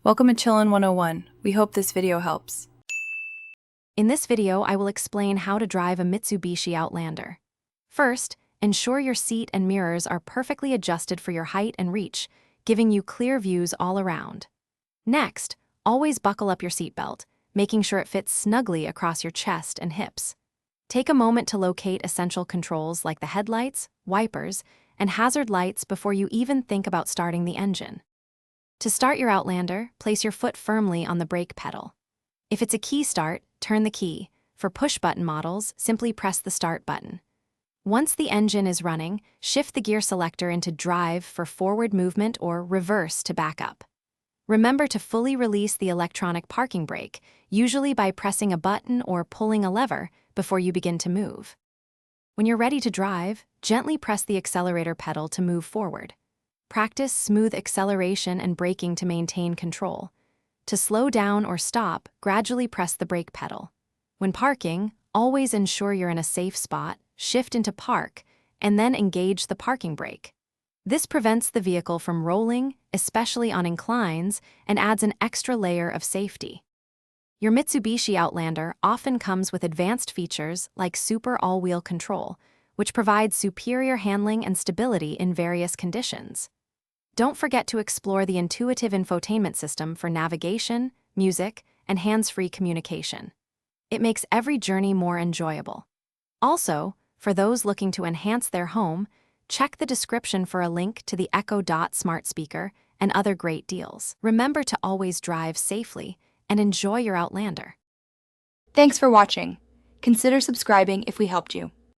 Welcome to Chillin' 101. We hope this video helps. In this video, I will explain how to drive a Mitsubishi Outlander. First, ensure your seat and mirrors are perfectly adjusted for your height and reach, giving you clear views all around. Next, always buckle up your seatbelt, making sure it fits snugly across your chest and hips. Take a moment to locate essential controls like the headlights, wipers, and hazard lights before you even think about starting the engine. To start your Outlander, place your foot firmly on the brake pedal. If it's a key start, turn the key. For push-button models, simply press the start button. Once the engine is running, shift the gear selector into drive for forward movement or reverse to back up. Remember to fully release the electronic parking brake, usually by pressing a button or pulling a lever before you begin to move. When you're ready to drive, gently press the accelerator pedal to move forward. Practice smooth acceleration and braking to maintain control. To slow down or stop, gradually press the brake pedal. When parking, always ensure you're in a safe spot, shift into park, and then engage the parking brake. This prevents the vehicle from rolling, especially on inclines, and adds an extra layer of safety. Your Mitsubishi Outlander often comes with advanced features like Super All-Wheel Control, which provides superior handling and stability in various conditions. Don't forget to explore the intuitive infotainment system for navigation, music, and hands-free communication. It makes every journey more enjoyable. Also, for those looking to enhance their home, check the description for a link to the Echo Dot smart speaker and other great deals. Remember to always drive safely and enjoy your Outlander. Thanks for watching. Consider subscribing if we helped you.